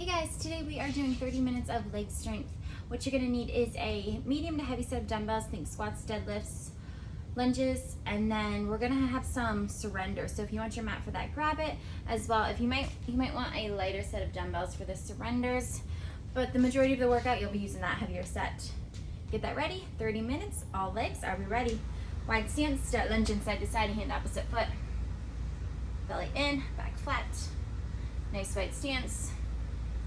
Hey guys, today we are doing 30 minutes of leg strength. What you're gonna need is a medium to heavy set of dumbbells, think squats, deadlifts, lunges, and then we're gonna have some surrender. So if you want your mat for that, grab it as well. If you might want a lighter set of dumbbells for the surrenders, but the majority of the workout you'll be using that heavier set. Get that ready, 30 minutes, all legs. Are we ready? Wide stance, start lunging side to side, hand opposite foot. Belly in, back flat. Nice wide stance.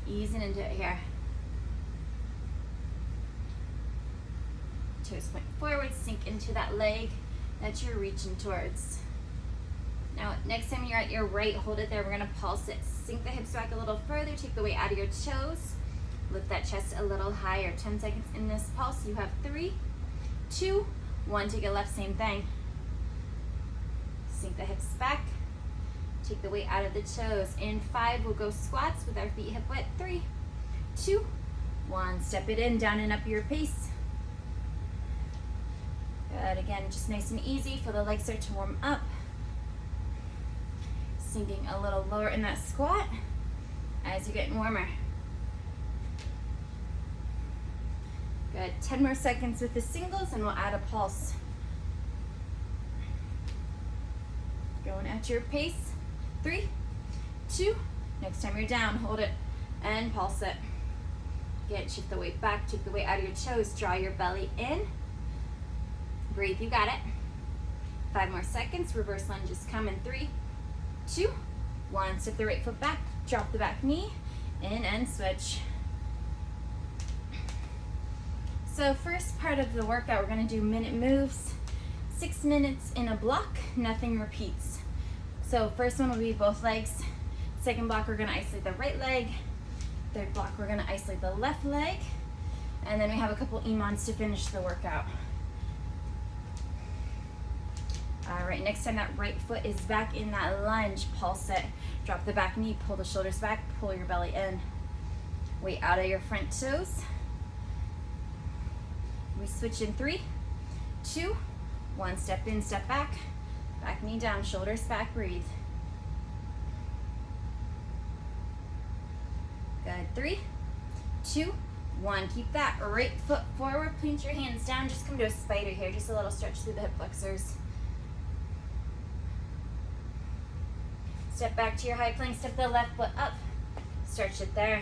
Easing into it here. Toes point forward, sink into that leg that you're reaching towards. Now, next time you're at your right, hold it there. We're gonna pulse it. Sink the hips back a little further, take the weight out of your toes. Lift that chest a little higher. 10 seconds in this pulse. You have 3, 2, 1. Take a left, same thing. Sink the hips back. Take the weight out of the toes. In 5, we'll go squats with our feet hip width. 3, 2, 1. Step it in, down and up your pace. Good. Again, just nice and easy. Feel the legs start to warm up. Sinking a little lower in that squat as you're getting warmer. Good. 10 more seconds with the singles and we'll add a pulse. Going at your pace. 3, 2, next time you're down, hold it and pulse it. Again, shift the weight back, take the weight out of your toes, draw your belly in. Breathe, you got it. 5 more seconds, reverse lunges come in 3, 2, 1. Step the right foot back, drop the back knee, in and switch. So first part of the workout, we're gonna do minute moves, 6 minutes in a block, nothing repeats. So first one will be both legs. Second block, we're gonna isolate the right leg. Third block, we're gonna isolate the left leg. And then we have a couple EMOMs to finish the workout. All right, next time that right foot is back in that lunge, pulse it. Drop the back knee, pull the shoulders back, pull your belly in. Weight out of your front toes. We switch in 3, 2, 1. Step in, step back. Back knee down, shoulders back, breathe. Good. 3, 2, 1. Keep that right foot forward, plant your hands down. Just come to a spider here, just a little stretch through the hip flexors. Step back to your high plank, step the left foot up. Stretch it there.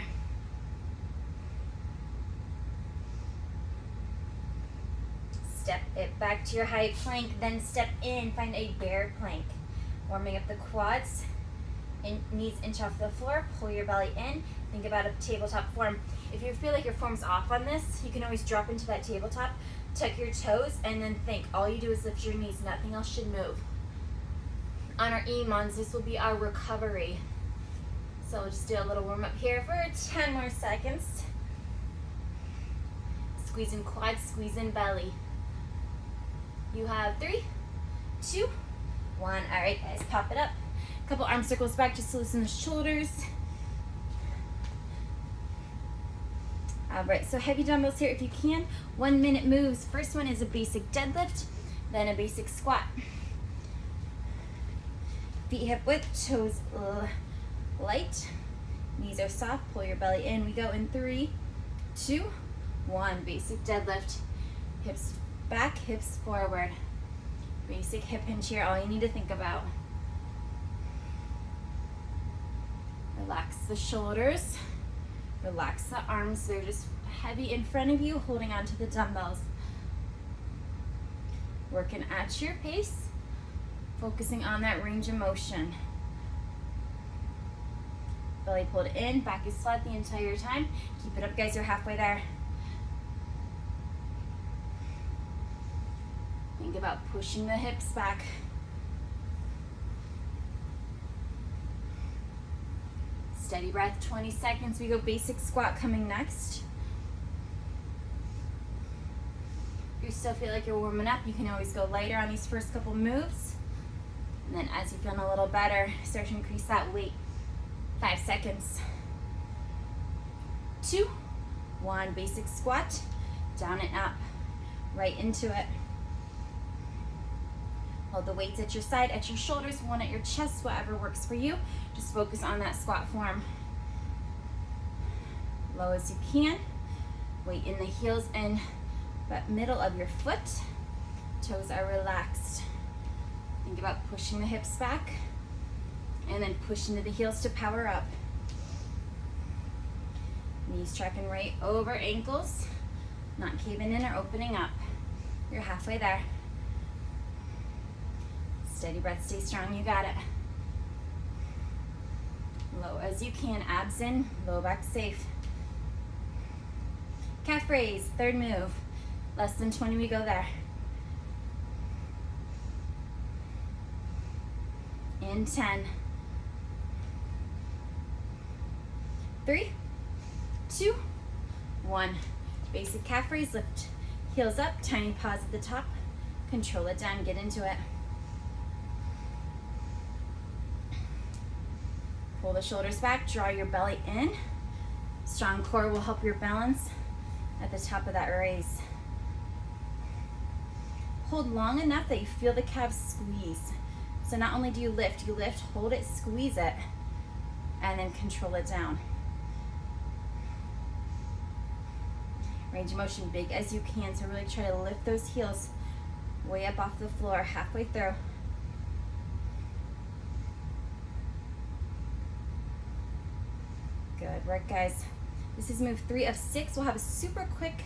Step it back to your high plank, then step in, find a bear plank. Warming up the quads, knees inch off the floor, pull your belly in, think about a tabletop form. If you feel like your form's off on this, you can always drop into that tabletop, tuck your toes, and then think. All you do is lift your knees, nothing else should move. On our EMOMs, this will be our recovery. So we'll just do a little warm up here for 10 more seconds. Squeeze in quads, squeeze in belly. You have 3, 2, 1. All right, guys, pop it up. A couple arm circles back just to loosen the shoulders. All right, so heavy dumbbells here if you can. 1 minute moves. First one is a basic deadlift, then a basic squat. Feet hip width, toes light, knees are soft, pull your belly in. We go in 3, 2, 1. Basic deadlift, hips back, hips forward. Basic hip hinge here, all you need to think about. Relax the shoulders, relax the arms. They're just heavy in front of you, holding onto the dumbbells. Working at your pace, focusing on that range of motion. Belly pulled in, back is flat the entire time. Keep it up, guys, you're halfway there. Think about pushing the hips back. Steady breath, 20 seconds. We go basic squat coming next. If you still feel like you're warming up, you can always go lighter on these first couple moves. And then as you're feeling a little better, start to increase that weight. 5 seconds. 2, 1. Basic squat, down and up, right into it. Hold the weights at your side, at your shoulders, one at your chest, whatever works for you. Just focus on that squat form. Low as you can. Weight in the heels and the middle of your foot. Toes are relaxed. Think about pushing the hips back and then push into the heels to power up. Knees tracking right over ankles, not caving in or opening up. You're halfway there. Steady breath, stay strong, you got it. Low as you can, abs in, low back safe. Calf raise, third move. Less than 20, we go there. In 10. 3, 2, 1. Basic calf raise, lift heels up, tiny pause at the top. Control it down, get into it. Pull the shoulders back, draw your belly in. Strong core will help your balance at the top of that raise. Hold long enough that you feel the calves squeeze. So not only do you lift, hold it, squeeze it, and then control it down. Range of motion big as you can, so really try to lift those heels way up off the floor, halfway through. Good work, guys. This is move 3 of 6. We'll have a super quick,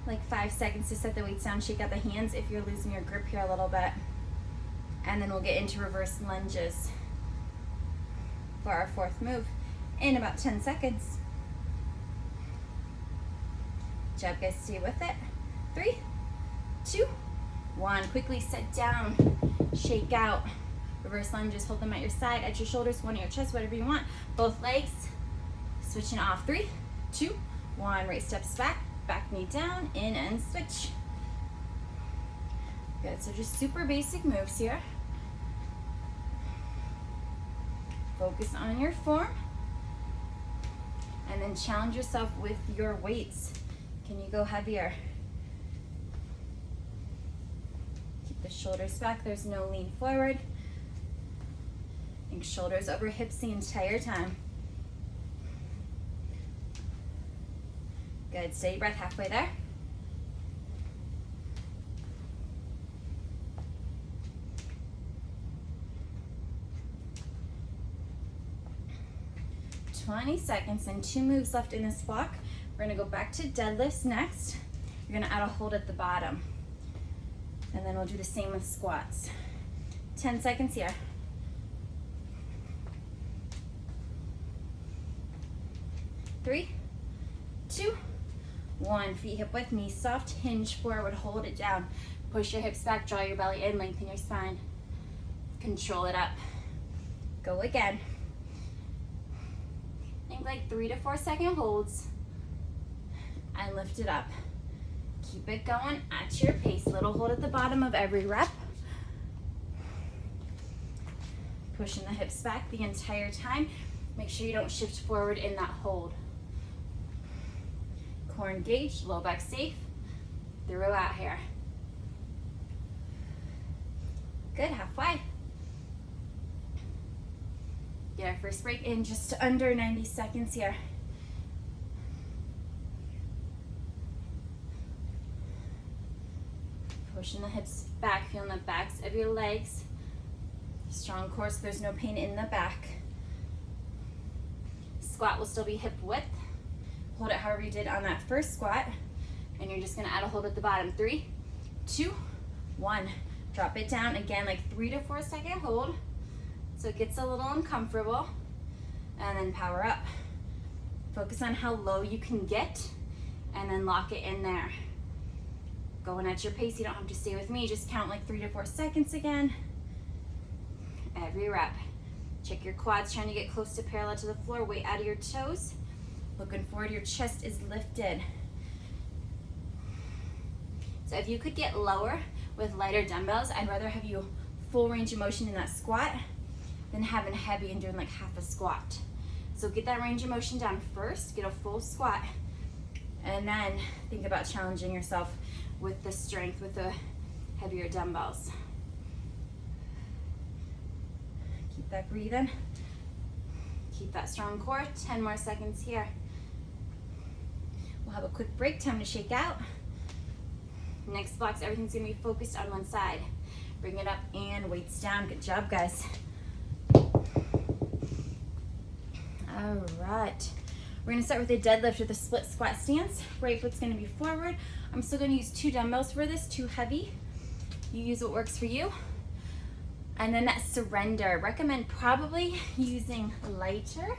like 5 seconds to set the weights down, shake out the hands if you're losing your grip here a little bit. And then we'll get into reverse lunges for our 4th move in about 10 seconds. Good job, guys, stay with it. 3, 2, 1. Quickly sit down, shake out. Reverse lunges, hold them at your side, at your shoulders, one at your chest, whatever you want. Both legs. Switching off. 3, 2, 1. Right steps back, back knee down, in and switch. Good, so just super basic moves here. Focus on your form. And then challenge yourself with your weights. Can you go heavier? Keep the shoulders back, there's no lean forward. Think shoulders over hips the entire time. Good, steady breath, halfway there. "20 seconds and 2 moves left in this block. We're gonna go back to deadlifts next. You're gonna add a hold at the bottom. And then we'll do the same with squats. 10 seconds here. 3, 2, 1. Feet hip width, knees soft, hinge forward, hold it down. Push your hips back, draw your belly in, lengthen your spine. Control it up. Go again. Think like 3 to 4 second holds. And lift it up. Keep it going at your pace. Little hold at the bottom of every rep. Pushing the hips back the entire time. Make sure you don't shift forward in that hold. Core engaged, low back safe. Throughout here. Good, halfway. Get our first break in just under 90 seconds here. Pushing the hips back, feeling the backs of your legs. Strong core so there's no pain in the back. Squat will still be hip width. Hold it however you did on that first squat. And you're just gonna add a hold at the bottom. 3, 2, 1. Drop it down again, like 3 to 4 second hold. So it gets a little uncomfortable. And then power up. Focus on how low you can get and then lock it in there. Going at your pace, you don't have to stay with me. Just count like 3 to 4 seconds again. Every rep. Check your quads, trying to get close to parallel to the floor. Weight out of your toes. Looking forward, your chest is lifted. So if you could get lower with lighter dumbbells, I'd rather have you full range of motion in that squat than having heavy and doing like half a squat. So get that range of motion down first, get a full squat, and then think about challenging yourself with the strength, with the heavier dumbbells. Keep that breathing. Keep that strong core. 10 more seconds here. We'll have a quick break, time to shake out. Next blocks, everything's gonna be focused on one side. Bring it up and weights down. Good job, guys. All right. We're gonna start with a deadlift with a split squat stance. Right foot's gonna be forward. I'm still gonna use 2 dumbbells for this, too heavy. You use what works for you. And then that surrender. Recommend probably using lighter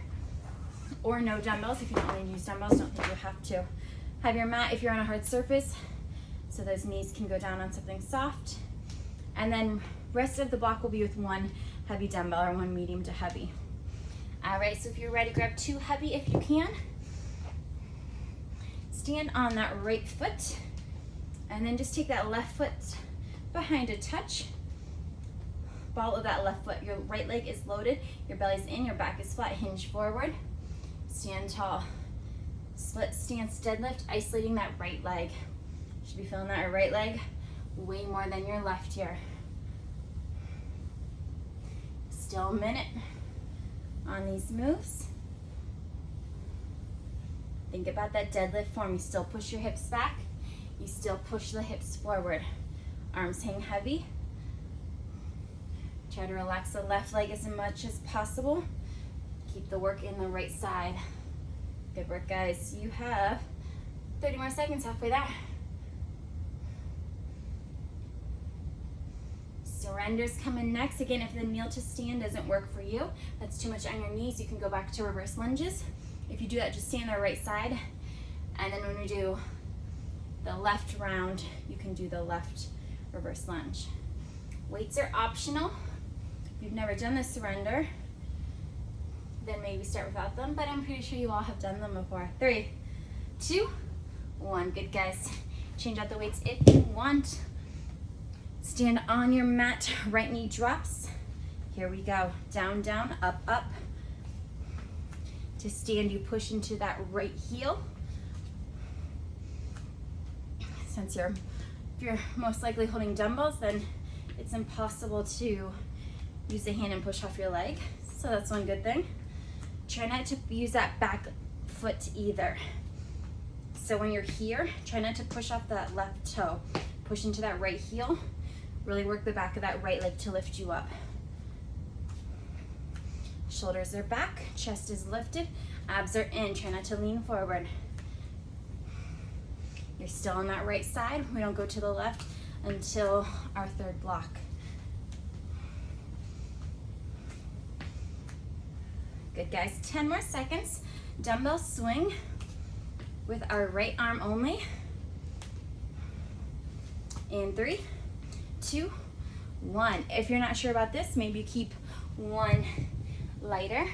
or no dumbbells. If you don't want to use dumbbells, don't think you have to. Have your mat if you're on a hard surface, so those knees can go down on something soft. And then rest of the block will be with 1 heavy dumbbell or 1 medium to heavy. All right, so if you're ready, grab 2 heavy if you can. Stand on that right foot, and then just take that left foot behind a touch. Ball of that left foot. Your right leg is loaded, your belly's in, your back is flat, hinge forward. Stand tall. Split stance deadlift, isolating that right leg. You should be feeling that right leg way more than your left here. Still a minute on these moves. Think about that deadlift form. You still push your hips back. You still push the hips forward. Arms hang heavy. Try to relax the left leg as much as possible. Keep the work in the right side. Good work, guys. You have 30 more seconds, halfway there. Surrender's coming next. Again, if the kneel to stand doesn't work for you, that's too much on your knees, you can go back to reverse lunges. If you do that, just stay on the right side. And then when we do the left round, you can do the left reverse lunge. Weights are optional. If you've never done the surrender, then maybe start without them, but I'm pretty sure you all have done them before. 3, 2, 1. Good, guys. Change out the weights if you want. Stand on your mat, right knee drops. Here we go. Down, down, up, up. To stand, you push into that right heel. Since if you're most likely holding dumbbells, then it's impossible to use the hand and push off your leg. So that's one good thing. Try not to use that back foot either. So when you're here, try not to push off that left toe. Push into that right heel. Really work the back of that right leg to lift you up. Shoulders are back, chest is lifted, abs are in. Try not to lean forward. You're still on that right side. We don't go to the left until our 3rd block. Good, guys. 10 more seconds. Dumbbell swing with our right arm only. In 3, 2, 1. If you're not sure about this, maybe keep 1 lighter.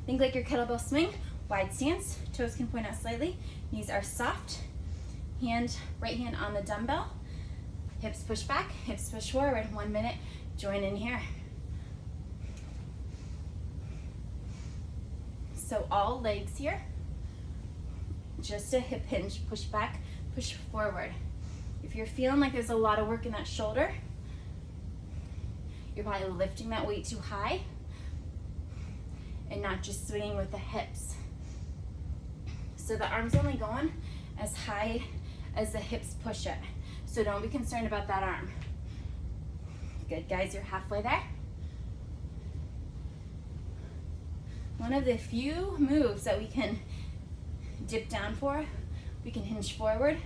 Think like your kettlebell swing, wide stance, toes can point out slightly, knees are soft, right hand on the dumbbell, hips push back, hips push forward. 1 minute, join in here. So all legs here, just a hip hinge, push back, push forward. If you're feeling like there's a lot of work in that shoulder, you're probably lifting that weight too high and not just swinging with the hips. So the arm's only going as high as the hips push it. So don't be concerned about that arm. Good, guys, you're halfway there. One of the few moves that we can dip down for, we can hinge forward,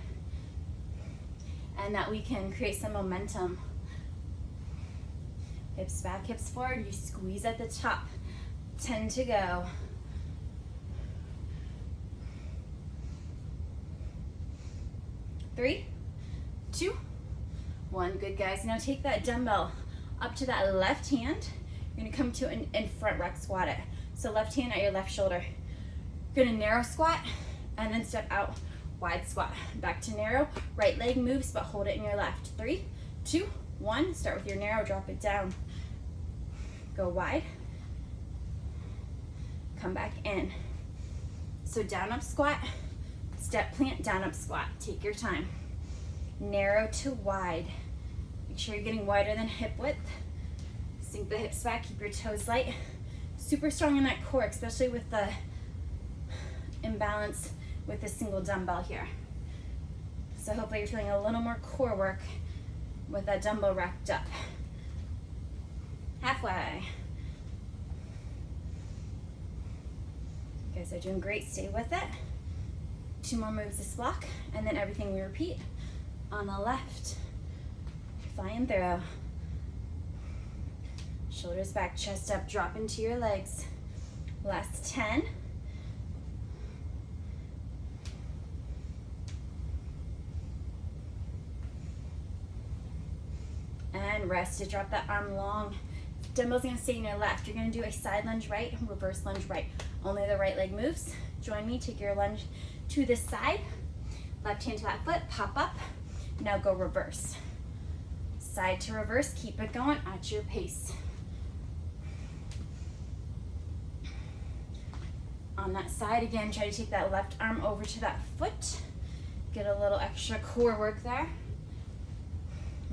and that we can create some momentum. Hips back, hips forward, you squeeze at the top. 10 to go. 3, 2, 1. Good, guys. Now take that dumbbell up to that left hand. You're gonna come to an in front rack squat it. So left hand at your left shoulder. You're gonna narrow squat and then step out, wide squat. Back to narrow, right leg moves, but hold it in your left. 3, 2, 1. Start with your narrow, drop it down. Go wide. Come back in. So down up squat, step plant, down up squat. Take your time. Narrow to wide. Make sure you're getting wider than hip width. Sink the hips back, keep your toes light. Super strong in that core, especially with the imbalance with a single dumbbell here. So hopefully you're feeling a little more core work with that dumbbell racked up. Halfway. You guys are doing great, stay with it. 2 more moves this block, and then everything we repeat on the left. Flying through. Shoulders back, chest up, drop into your legs. Last 10. And rest to drop that arm long. Dumbbell's gonna stay in your left. You're gonna do a side lunge right, reverse lunge right. Only the right leg moves. Join me, take your lunge to the side. Left hand to that foot, pop up. Now go reverse. Side to reverse, keep it going at your pace. On that side again, try to take that left arm over to that foot. Get a little extra core work there.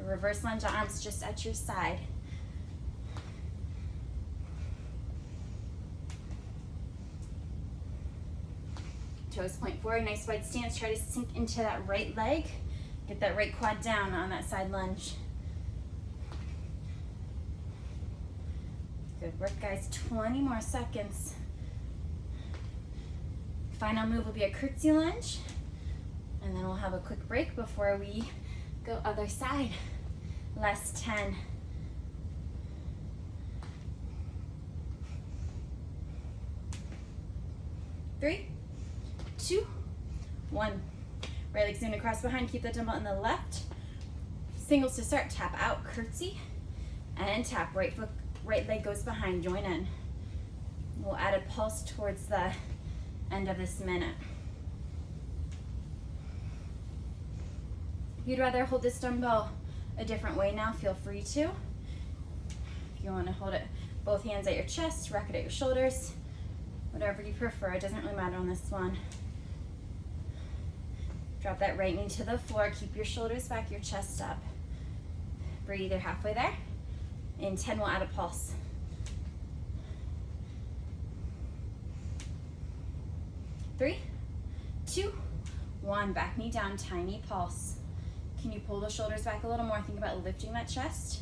Reverse lunge, arms just at your side. Toes point forward, nice wide stance. Try to sink into that right leg. Get that right quad down on that side lunge. Good work, guys. 20 more seconds. Final move will be a curtsy lunge. And then we'll have a quick break before we go other side. Last 10. 3, 2, 1. Right leg soon across behind, keep the dumbbell in the left. Singles to start, tap out, curtsy, and tap. Right foot, right leg goes behind, join in. We'll add a pulse towards the end of this minute. If you'd rather hold this dumbbell a different way now, feel free to. If you want to hold it both hands at your chest, rack it at your shoulders, whatever you prefer, it doesn't really matter on this one. Drop that right knee to the floor, keep your shoulders back, your chest up. Breathe, you're halfway there. In 10, we'll add a pulse. 3, 2, 1, back knee down, tiny pulse. Can you pull the shoulders back a little more? Think about lifting that chest.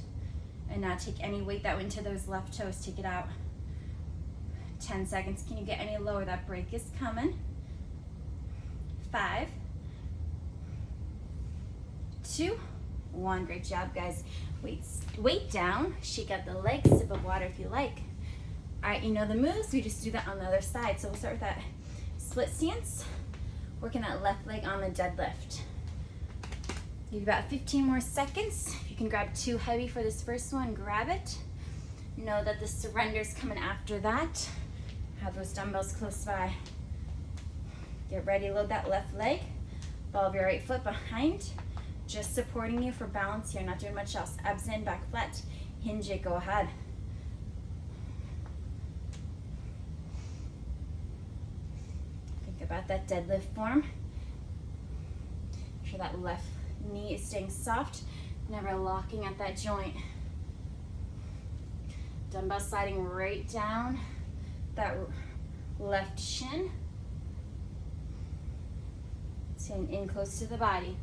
And now take any weight that went into those left toes, take it out. 10 seconds. Can you get any lower? That break is coming. 5, 2, 1. Great job, guys. Weight down. Shake out the legs. Sip of water if you like. All right, you know the moves. We just do that on the other side. So we'll start with that split stance. Working that left leg on the deadlift. You've got 15 more seconds. If you can grab too heavy for this first one, grab it. Know that the surrender's coming after that. Have those dumbbells close by. Get ready, load that left leg. Ball of your right foot behind. Just supporting you for balance here, not doing much else. Abs in, back flat. Hinge it, go ahead. Think about that deadlift form. Make sure that left knee is staying soft, never locking at that joint. Dumbbell sliding right down that left shin. Staying in close to the body.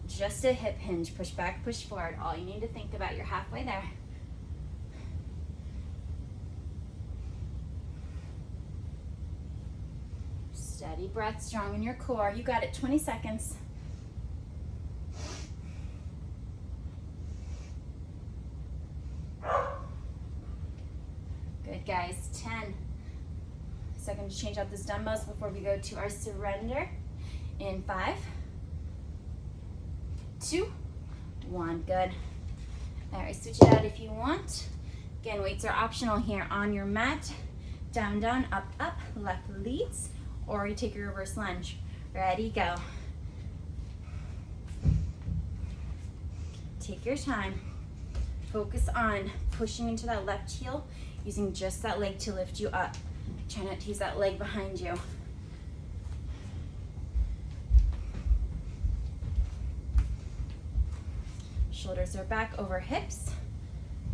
Just a hip hinge, push back, push forward. All you need to think about, you're halfway there. Steady breath, strong in your core. You got it, 20 seconds. Good, guys, 10. Second to change out those dumbbells before we go to our surrender. In 5, 2, 1, good. All right, switch it out if you want. Again, weights are optional here on your mat. Down, down, up, up, left leads, or you take your reverse lunge. Ready, go. Take your time. Focus on pushing into that left heel, using just that leg to lift you up. Try not to use that leg behind you. Shoulders are back over hips.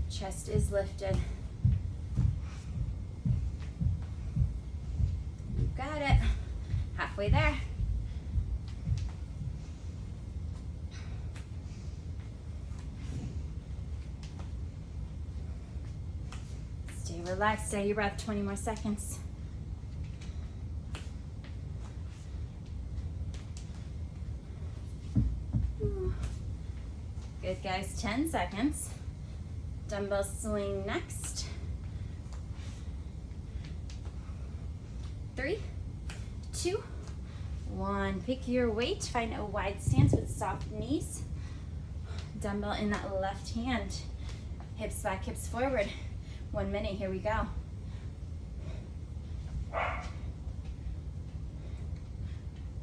Chest is lifted. You got it. Halfway there. Stay relaxed, steady your breath, 20 more seconds. Good, guys, 10 seconds. Dumbbell swing next. 3, 2, 1. Pick your weight. Find a wide stance with soft knees. Dumbbell in that left hand. Hips back, hips forward. 1 minute, here we go.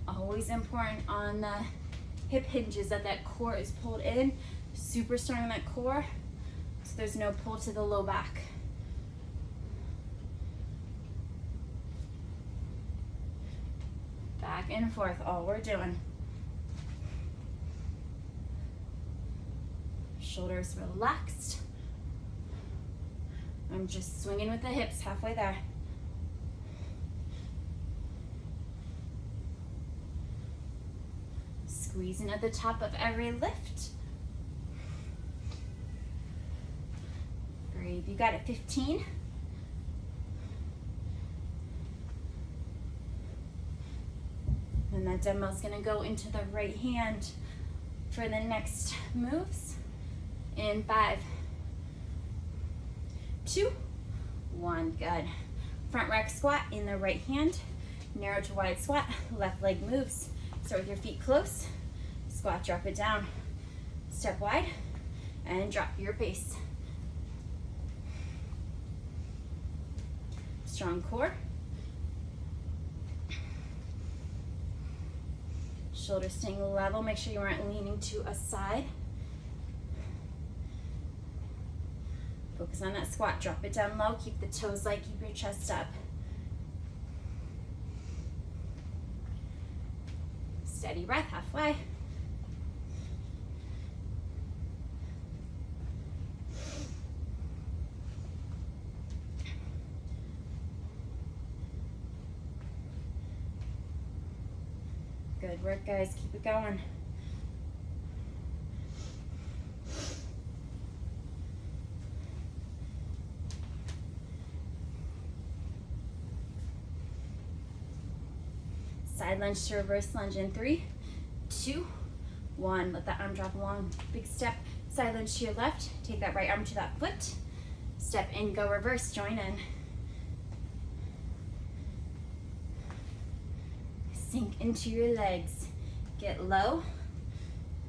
Always important on the hip hinges that core is pulled in. Super strong in that core, so there's no pull to the low back. Back and forth, all we're doing. Shoulders relaxed. I'm just swinging with the hips, halfway there. Squeezing at the top of every lift. Breathe, you got it, 15. And that dumbbell's gonna go into the right hand for the next moves. In 5, 2, 1, good. Front rack squat in the right hand, narrow to wide squat, left leg moves. Start with your feet close, squat, drop it down, step wide, and drop your base. Strong core. Shoulders staying level, make sure you aren't leaning to a side. Focus on that squat, drop it down low, keep the toes light, keep your chest up. Steady breath, halfway. Good work, guys, keep it going. Side lunge to reverse lunge in 3, 2, 1. Let that arm drop long. Big step. Side lunge to your left. Take that right arm to that foot. Step in, go reverse, join in. Sink into your legs. Get low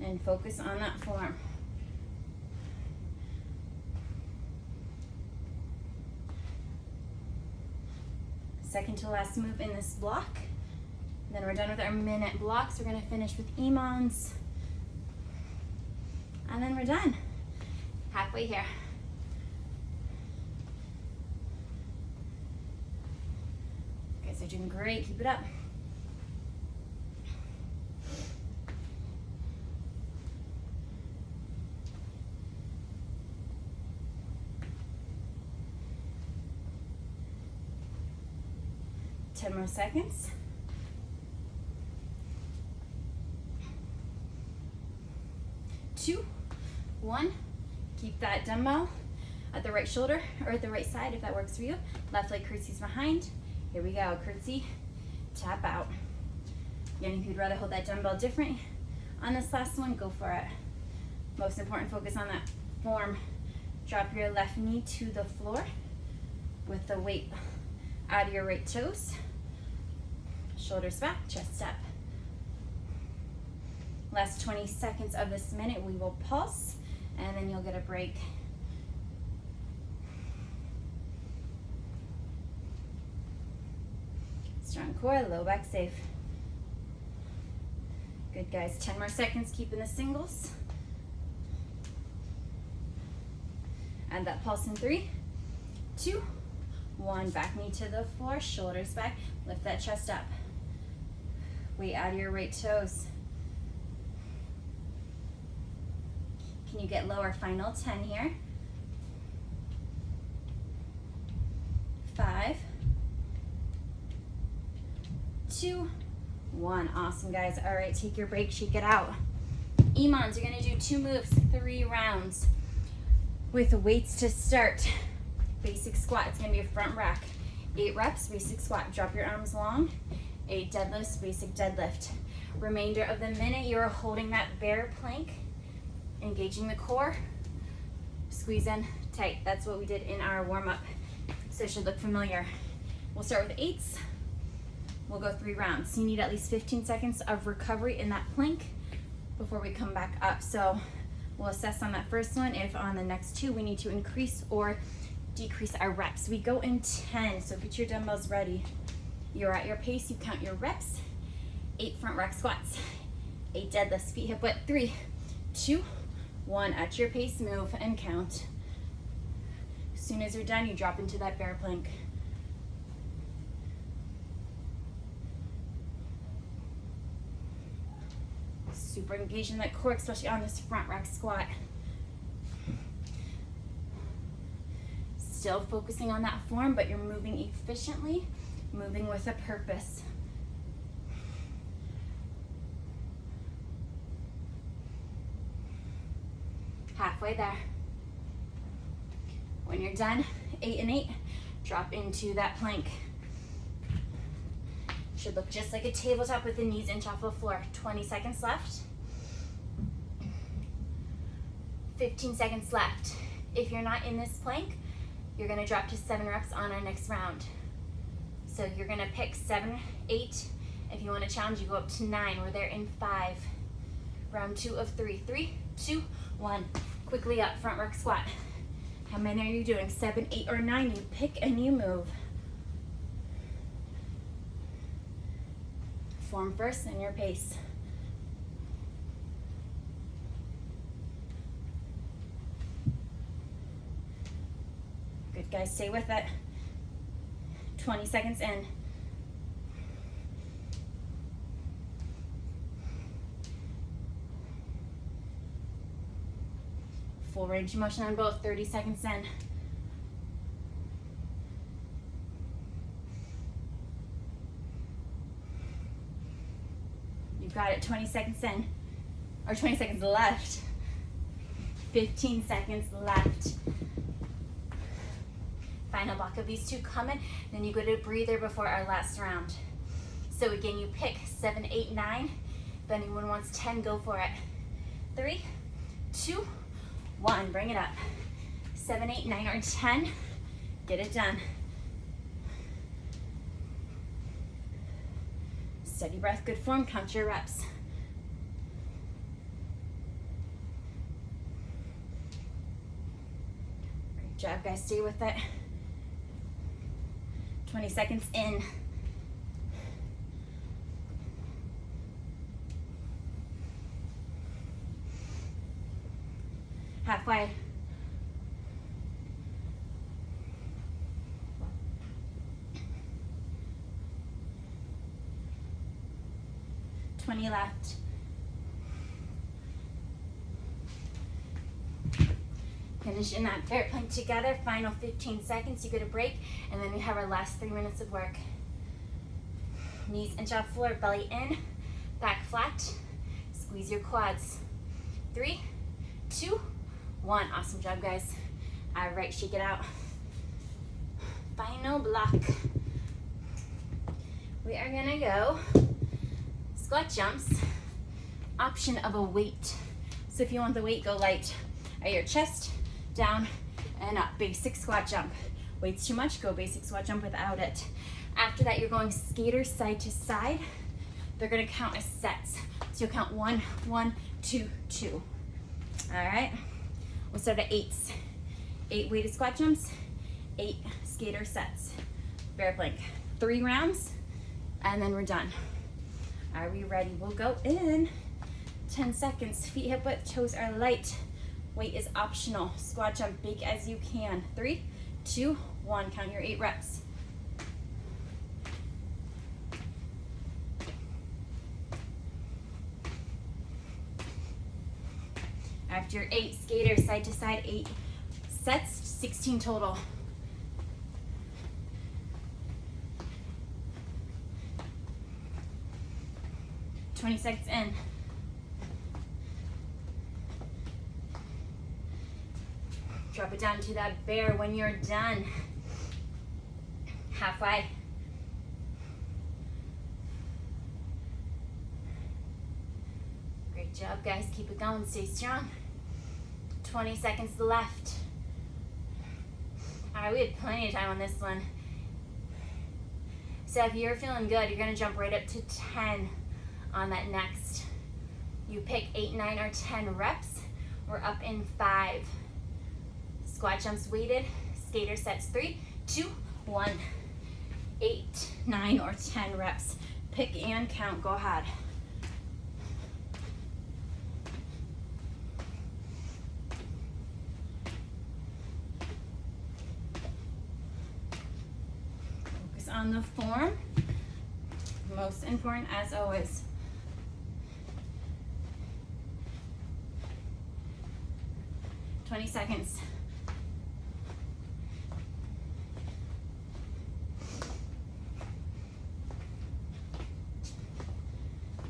and focus on that form. Second to last move in this block. Then we're done with our minute blocks. We're gonna finish with EMOMs. And then we're done. Halfway here. You guys are doing great, keep it up. Ten more seconds. 2, 1. Keep that dumbbell at the right shoulder or at the right side if that works for you. Left leg curtsies behind. Here we go, curtsy, tap out. Again, if you'd rather hold that dumbbell different on this last one, go for it. Most important, focus on that form. Drop your left knee to the floor with the weight out of your right toes. Shoulders back, chest up. Last 20 seconds of this minute, we will pulse, and then you'll get a break. Strong core, low back safe. Good, guys, 10 more seconds, keeping the singles. Add that pulse in 3, 2, 1. Back knee to the floor, shoulders back, lift that chest up. Weight out of your right toes. Can you get lower? Final 10 here. 5, 2, 1. Awesome, guys. All right, take your break, shake it out. Imans, you're gonna do 2 moves, 3 rounds with weights to start. Basic squat, it's gonna be a front rack. 8 reps, basic squat. Drop your arms long. 8 deadlifts, basic deadlift. Remainder of the minute, you're holding that bear plank, engaging the core, squeeze in tight. That's what we did in our warm-up, so it should look familiar. We'll start with 8s. We'll go 3 rounds. You need at least 15 seconds of recovery in that plank before we come back up. So we'll assess on that first one if on the next 2 we need to increase or decrease our reps. We go in 10, so get your dumbbells ready. You're at your pace, you count your reps. 8 front rack squats, 8 deadlifts, feet hip width. 3, 2, 1. At your pace, move and count. As soon as you're done, you drop into that bear plank. Super engaged in that core, especially on this front rack squat. Still focusing on that form, but you're moving efficiently, moving with a purpose. Halfway there. When you're done, 8 and 8, drop into that plank. Should look just like a tabletop with the knees inch off the floor. 20 seconds left. 15 seconds left. If you're not in this plank, you're gonna drop to 7 reps on our next round. So you're gonna pick 7, 8. If you wanna challenge, you go up to 9. We're there in 5. Round 2 of 3. 3, 2, 1. Quickly up, front rack squat. How many are you doing? 7, 8, or 9? You pick and you move. Form first and your pace. Good, guys, stay with it. 20 seconds in. Full range of motion on both, 30 seconds in. You've got it, 20 seconds in, or 20 seconds left. 15 seconds left. Final block of these 2 coming, then you go to breather before our last round. So again, you pick 7, 8, 9. If anyone wants 10, go for it. 3, 2, 1, bring it up. 7, 8, 9, or 10. Get it done. Steady breath, good form, count your reps. Great job, guys, stay with it. 20 seconds in. Halfway. Left. Finish in that bear plank together. Final 15 seconds. You get a break, and then we have our last 3 minutes of work. Knees inch off floor, belly in, back flat. Squeeze your quads. 3, 2, 1. Awesome job, guys. All right, shake it out. Final block. We are gonna go squat jumps, option of a weight. So if you want the weight, go light at your chest, down and up. Basic squat jump. Weight's too much, go basic squat jump without it. After that, you're going skater side to side. They're gonna count as sets. So you'll count 1, 1, 2, 2. All right, we'll start at 8s. 8 weighted squat jumps, 8 skater sets. Bear plank. 3 rounds, and then we're done. Are we ready? We'll go in 10 seconds. Feet hip width, toes are light. Weight is optional. Squat jump big as you can. 3, 2, 1. Count your 8 reps. After your 8 skaters, side to side, 8 sets, 16 total. 20 seconds in. Drop it down to that bear when you're done. Halfway. Great job, guys. Keep it going. Stay strong. 20 seconds left. All right, we had plenty of time on this one. So if you're feeling good, you're gonna jump right up to 10 on that next. You pick 8, 9, or 10 reps. We're up in 5. Squat jumps weighted. Skater sets 3, 2, 1. 8, 9, or 10 reps. Pick and count. Go ahead. Focus on the form. Most important, as always. "20 seconds.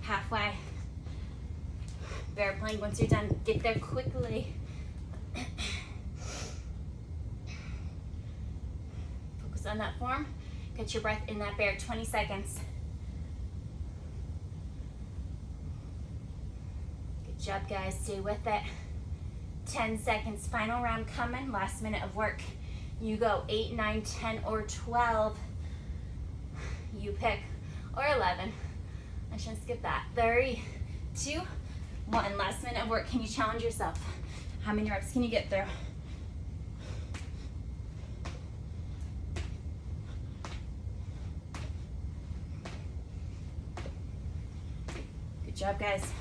Halfway. Bear plank. Once you're done, get there quickly. Focus on that form. Get your breath in that bear. 20 seconds. Good job, guys. Stay with it. 10 seconds. Final round coming. Last minute of work. You go 8, 9, 10, or 12. You pick. Or 11. I shouldn't skip that. 3, 2, 1. Last minute of work. Can you challenge yourself? How many reps can you get through? Good job, guys.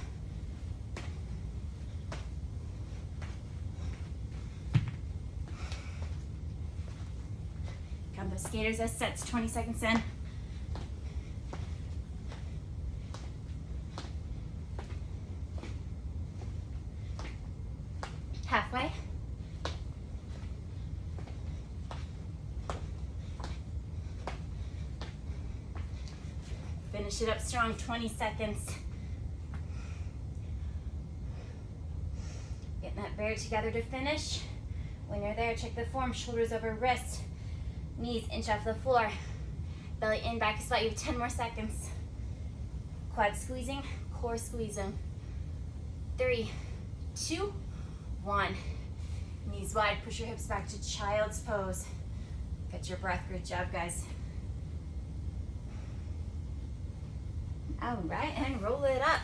Count those skaters as sets. 20 seconds in. Halfway. Finish it up strong. 20 seconds. Getting that bear together to finish. When you're there, check the form. Shoulders over wrist. Knees inch off the floor. Belly in, back squat. You have 10 more seconds. Quad squeezing, core squeezing. 3, 2, 1. Knees wide. Push your hips back to child's pose. Get your breath. Good job, guys. All right, and roll it up.